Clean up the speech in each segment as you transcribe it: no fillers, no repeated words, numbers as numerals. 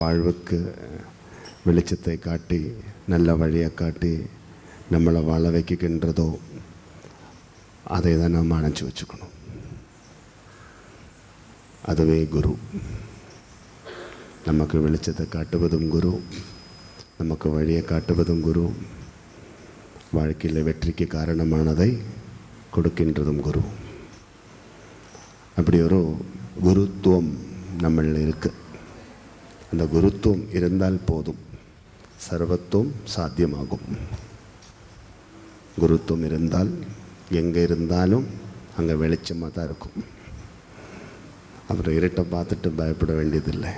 வாழ்வுக்கு வெளிச்சத்தை காட்டி நல்ல வழியை காட்டி நம்மளை வாழ வைக்கின்றதோ அதை தான் நம்ம அணைச்சி வச்சுக்கணும். அதுவே குரு. நமக்கு வெளிச்சத்தை காட்டுவதும் குரு, நமக்கு வழியை காட்டுவதும் குரு, வாழ்க்கையில் வெற்றிக்கு காரணமானதை கொடுக்கின்றதும் குரு. அப்படி ஒரு குருத்துவம் நம்மளில் இருக்குது. அந்த குருத்துவம் இருந்தால் போதும், சர்வத்துவம் சாத்தியமாகும். குருத்துவம் இருந்தால் எங்கே இருந்தாலும் அங்கே வெளிச்சமாக தான் இருக்கும். அப்புறம் இருட்டை பார்த்துட்டு பயப்பட வேண்டியதில்லை.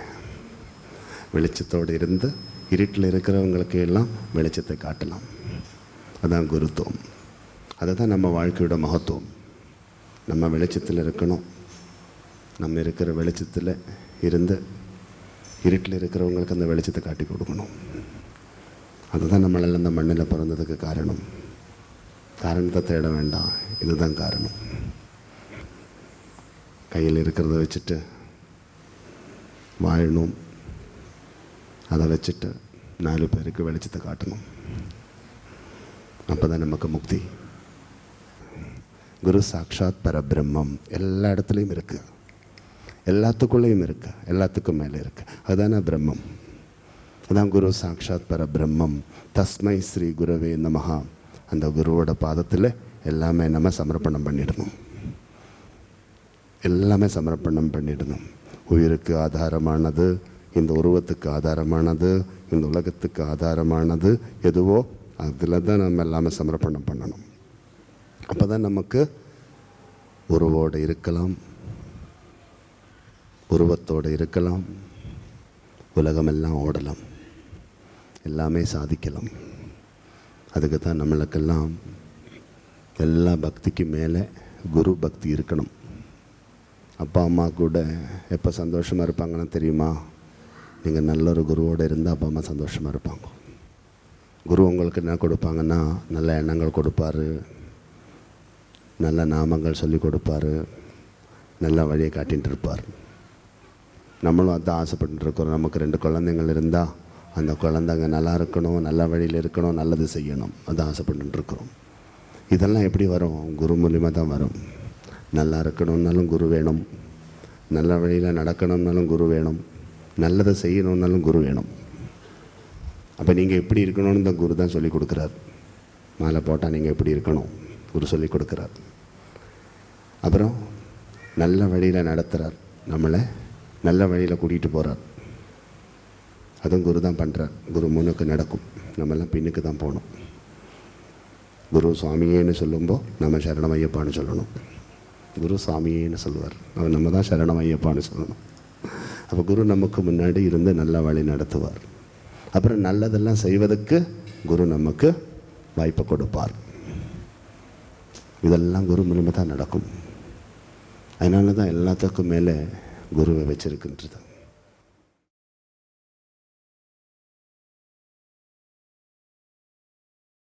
வெளிச்சத்தோடு இருந்து இருட்டில் இருக்கிறவங்களுக்கு எல்லாம் வெளிச்சத்தை காட்டலாம். அதுதான் குருத்துவம். அதுதான் நம்ம வாழ்க்கையோட மகத்துவம். நம்ம வெளிச்சத்தில் இருக்கணும். நம்ம இருக்கிற வெளிச்சத்தில் இருந்து இருட்டில் இருக்கிறவங்களுக்கு அந்த வெளிச்சத்தை காட்டி கொடுக்கணும். அதுதான் நம்மளால் அந்த மண்ணில் பிறந்ததுக்கு காரணம். காரணத்தை தேட வேண்டாம், இதுதான் காரணம். கையில் இருக்கிறத வச்சுட்டு வாழணும். அதை வச்சுட்டு 4 பேருக்கு வெளிச்சத்தை காட்டணும். அப்போ தான் நமக்கு முக்தி. குரு சாக்ஷாத் பரபிரம்மம் எல்லா இடத்துலையும் இருக்குது, எல்லாத்துக்குள்ளேயும் இருக்குது, எல்லாத்துக்கும் மேலே இருக்குது. அதுதானே பிரம்மம். அதான் குரு சாக்ஷாத் பரபிரம்மம். தஸ்மை ஸ்ரீ குருவே நமஹா. அந்த குருவோட பாதத்தில் எல்லாமே நம்ம சமர்ப்பணம் பண்ணிடணும். எல்லாமே சமர்ப்பணம் பண்ணிடணும். உயிருக்கு ஆதாரமானது, இந்த உருவத்துக்கு ஆதாரமானது, இந்த உலகத்துக்கு ஆதாரமானது எதுவோ அதில் தான் நம்ம எல்லாமே சமர்ப்பணம் பண்ணணும். அப்போ தான் நமக்கு உருவோடு இருக்கலாம், உருவத்தோடு இருக்கலாம், உலகமெல்லாம் ஓடலாம், எல்லாமே சாதிக்கலாம். அதுக்கு தான் நம்மளுக்கெல்லாம் எல்லா பக்திக்கு மேலே குரு பக்தி இருக்கணும். அப்பா அம்மா கூட எப்போ சந்தோஷமாக இருப்பாங்கன்னா தெரியுமா? நீங்கள் நல்ல ஒரு குருவோடு இருந்தால் அப்பா அம்மா சந்தோஷமாக இருப்பாங்க. குரு உங்களுக்கு என்ன கொடுப்பாங்கன்னா நல்ல எண்ணங்கள் கொடுப்பார், நல்ல நாமங்கள் சொல்லி கொடுப்பார், நல்ல வழியை காட்டிகிட்டு இருப்பார். நம்மளும் அதான் ஆசைப்பட்டு இருக்கிறோம். நமக்கு 2 குழந்தைங்கள் இருந்தால் அந்த குழந்தைங்க நல்லா இருக்கணும், நல்ல வழியில் இருக்கணும், நல்லது செய்யணும், அதான் ஆசைப்பட்டு இருக்கிறோம். இதெல்லாம் எப்படி வரும்? குரு மூலிமா தான் வரும். நல்லா இருக்கணும்னாலும் குரு வேணும், நல்ல வழியில் நடக்கணும்னாலும் குரு வேணும், நல்லதை செய்யணும்னாலும் குரு வேணும். அப்போ நீங்கள் எப்படி இருக்கணும்னு தான் குரு தான் சொல்லிக் கொடுக்குறார். மாலை போட்டால் நீங்கள் எப்படி இருக்கணும் குரு சொல்லிக் கொடுக்குறார். அப்புறம் நல்ல வழியில் நடத்துகிறார், நம்மளை நல்ல வழியில் கூட்டிகிட்டு போகிறார். அதுவும் குரு தான் பண்ணுறார். குரு முன்னுக்கு நடக்கும், நம்மெல்லாம் பின்னுக்கு தான் போகணும். குரு சுவாமியேன்னு சொல்லும்போது நம்ம சரணம் ஐயப்பான்னு சொல்லணும். குரு சுவாமியேன்னு சொல்லுவார், அவர் நம்ம தான் சரணம் ஐயப்பான்னு சொல்லணும். அப்போ குரு நமக்கு முன்னாடி இருந்து நல்ல வழி நடத்துவார். அப்புறம் நல்லதெல்லாம் செய்வதற்கு குரு நமக்கு வாய்ப்பை கொடுப்பார். இதெல்லாம் குரு மூலமாக தான் நடக்கும். அதனால தான் எல்லாத்துக்கும் மேலே குருவை வச்சிருக்கின்றது.